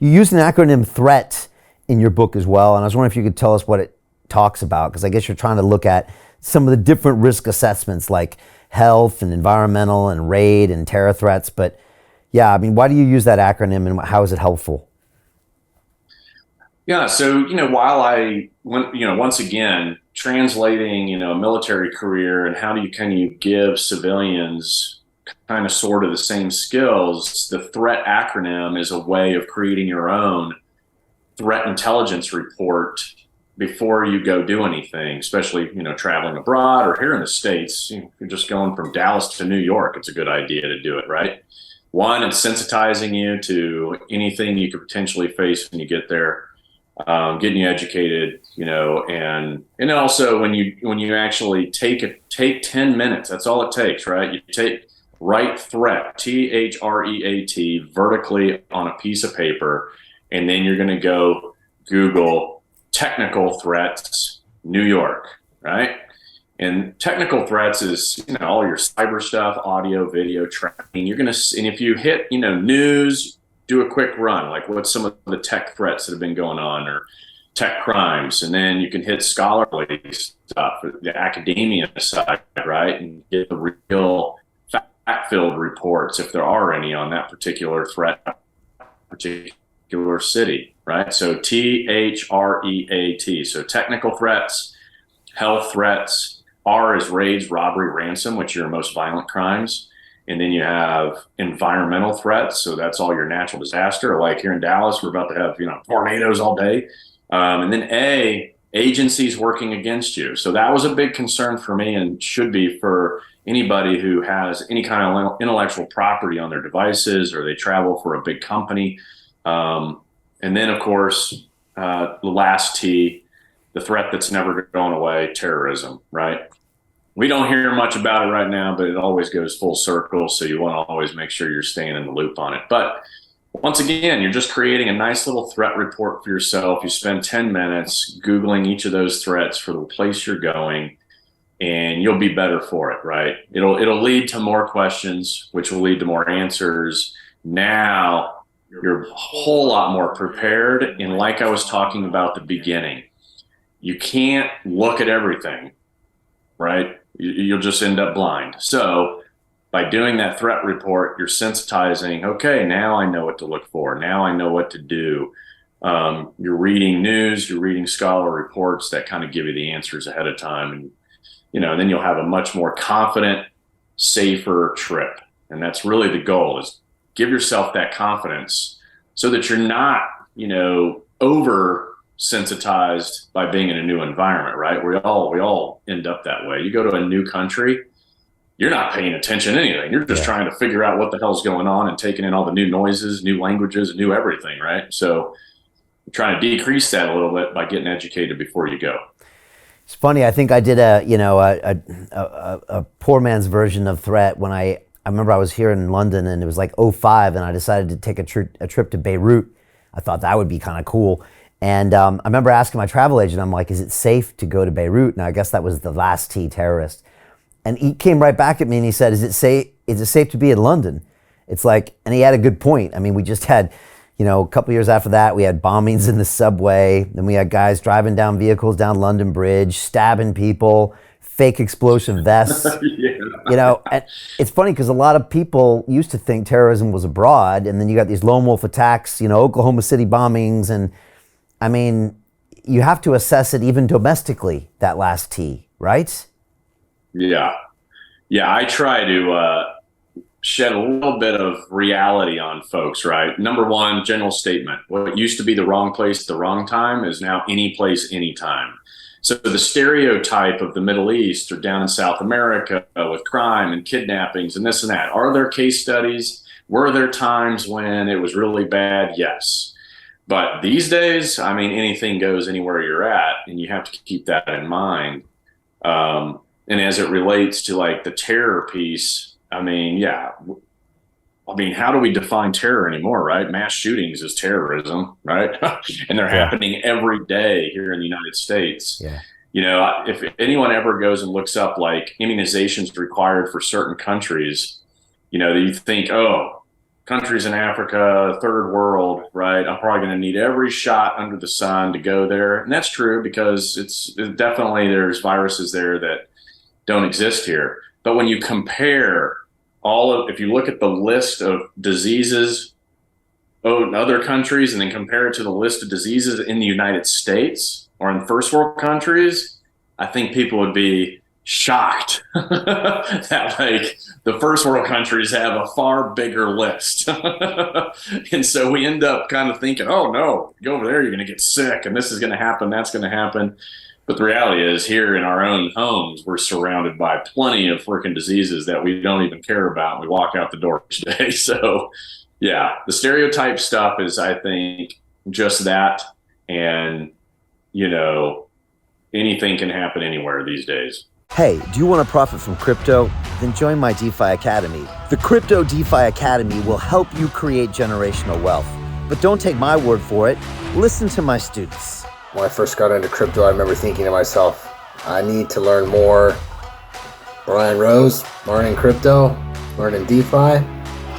You use an acronym THREAT in your book as well, and I was wondering if you could tell us what it talks about, because I guess you're trying to look at some of the different risk assessments like health and environmental and raid and terror threats. But yeah, I mean, why do you use that acronym and how is it helpful? Yeah, so while I went, once again translating, a military career and how do you can you give civilians kind of sort of the same skills, the threat acronym is a way of creating your own threat intelligence report before you go do anything, especially, traveling abroad or here in the States. If you're just going from Dallas to New York, it's a good idea to do it, right? One, it's sensitizing you to anything you could potentially face when you get there, getting you educated, and also when you actually take 10 minutes, that's all it takes, right? Write threat, T.H.R.E.A.T, vertically on a piece of paper, and then you're going to go Google technical threats, New York, right? And technical threats is, all your cyber stuff, audio, video, tracking. And if you hit, news, do a quick run, like what's some of the tech threats that have been going on or tech crimes. And then you can hit scholarly stuff, the academia side, right? And get the real fact-filled reports, if there are any, on that particular threat, particular city, right? So T.H.R.E.A.T. So technical threats, health threats. R is raids, robbery, ransom, which are your most violent crimes. And then you have environmental threats. So that's all your natural disaster. Like here in Dallas, we're about to have, tornadoes all day. And then A, agencies working against you. So that was a big concern for me and should be for anybody who has any kind of intellectual property on their devices or they travel for a big company. And then, of course, the last T, the threat that's never going away, terrorism, right? We don't hear much about it right now, but it always goes full circle. So you want to always make sure you're staying in the loop on it. But once again, you're just creating a nice little threat report for yourself. You spend 10 minutes Googling each of those threats for the place you're going, and you'll be better for it, right? It'll lead to more questions, which will lead to more answers. Now you're a whole lot more prepared. And like I was talking about at the beginning, you can't look at everything, right? You'll just end up blind. So by doing that threat report, you're sensitizing, okay, now I know what to look for. Now I know what to do. You're reading news, you're reading scholar reports that kind of give you the answers ahead of time. And, then you'll have a much more confident, safer trip. And that's really the goal, is give yourself that confidence so that you're not, over sensitized by being in a new environment, right? We all end up that way. You go to a new country, you're not paying attention to anything. You're just trying to figure out what the hell's going on and taking in all the new noises, new languages, new everything, right? So I'm trying to decrease that a little bit by getting educated before you go. It's funny. I think I did a poor man's version of threat when I remember I was here in London and it was like '05 and I decided to take a trip to Beirut. I thought that would be kind of cool. And I remember asking my travel agent, I'm like, is it safe to go to Beirut? And I guess that was the last T terrorist. And he came right back at me and he said, is it safe to be in London? It's like, and he had a good point. I mean, we just had, a couple years after that, we had bombings in the subway. Then we had guys driving down vehicles down London Bridge, stabbing people, fake explosive vests. Yeah. And it's funny because a lot of people used to think terrorism was abroad. And then you got these lone wolf attacks, Oklahoma City bombings. And I mean, you have to assess it even domestically, that last T, right? Yeah. Yeah. I try to shed a little bit of reality on folks, right? Number one, general statement. What used to be the wrong place at the wrong time is now any place, anytime. So the stereotype of the Middle East or down in South America with crime and kidnappings and this and that, are there case studies? Were there times when it was really bad? Yes. But these days, I mean, anything goes anywhere you're at, and you have to keep that in mind. And as it relates to like the terror piece, I mean, how do we define terror anymore, right? Mass shootings is terrorism, right? And they're happening every day here in the United States. Yeah. If anyone ever goes and looks up like immunizations required for certain countries, you think, oh, countries in Africa, third world, right? I'm probably going to need every shot under the sun to go there. And that's true because definitely there's viruses there that don't exist here. But when you compare if you look at the list of diseases in other countries and then compare it to the list of diseases in the United States or in first world countries, I think people would be shocked that like the first world countries have a far bigger list. And so we end up kind of thinking, oh no, you go over there, you're going to get sick and this is going to happen, that's going to happen. But the reality is here in our own homes, we're surrounded by plenty of freaking diseases that we don't even care about. We walk out the door each day. So yeah, the stereotype stuff is, I think, just that. And, anything can happen anywhere these days. Hey, do you want to profit from crypto? Then join my DeFi Academy. The Crypto DeFi Academy will help you create generational wealth. But don't take my word for it. Listen to my students. When I first got into crypto, I remember thinking to myself, I need to learn more. Brian Rose, learning crypto, learning DeFi,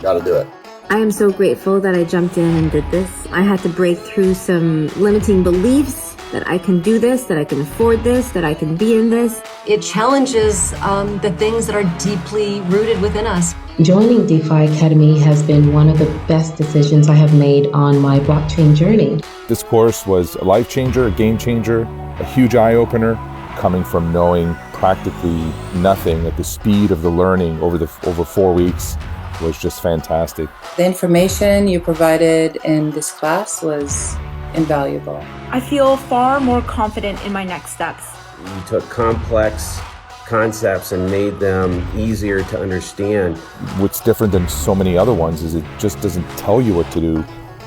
gotta do it. I am so grateful that I jumped in and did this. I had to break through some limiting beliefs that I can do this, that I can afford this, that I can be in this. It challenges the things that are deeply rooted within us. Joining DeFi Academy has been one of the best decisions I have made on my blockchain journey. This course was a life changer, a game changer, a huge eye-opener, coming from knowing practically nothing at the speed of the learning over 4 weeks was just fantastic. The information you provided in this class was invaluable. I feel far more confident in my next steps. You took complex concepts and made them easier to understand. What's different than so many other ones is it just doesn't tell you what to do.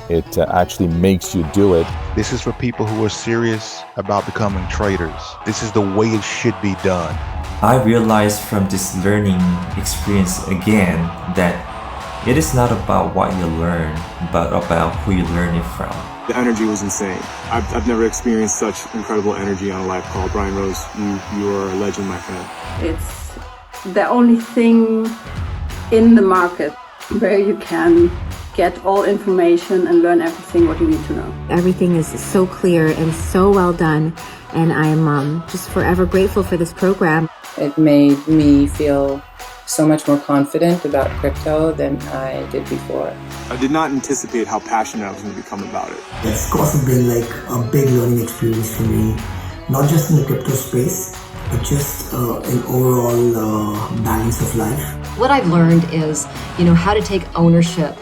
It actually makes you do it. This is for people who are serious about becoming traders. This is the way it should be done. I realized from this learning experience again that it is not about what you learn, but about who you learn it from. The energy was insane. I've never experienced such incredible energy on a live call. Brian Rose, you are a legend, my friend. It's the only thing in the market where you can get all information and learn everything what you need to know. Everything is so clear and so well done, and I'm just forever grateful for this program. It made me feel so much more confident about crypto than I did before. I did not anticipate how passionate I was going to become about it. It's also been like a big learning experience for me, not just in the crypto space, but just in overall balance of life. What I've learned is, how to take ownership,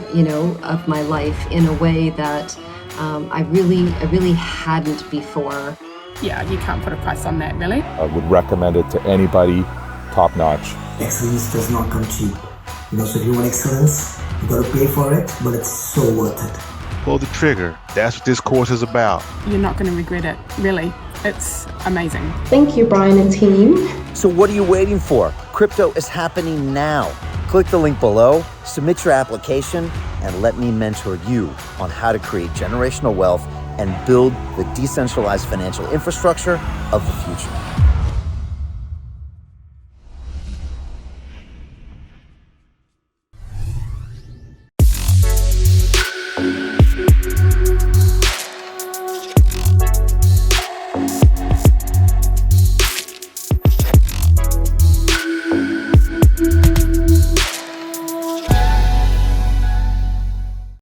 of my life in a way that I really hadn't before. Yeah, you can't put a price on that, really. I would recommend it to anybody, top notch. Excellence does not come cheap. So if you want excellence, you gotta pay for it, but it's so worth it. Pull the trigger. That's what this course is about. You're not going to regret it, really. It's amazing. Thank you, Brian and team. So what are you waiting for? Crypto is happening now. Click the link below, submit your application, and let me mentor you on how to create generational wealth and build the decentralized financial infrastructure of the future.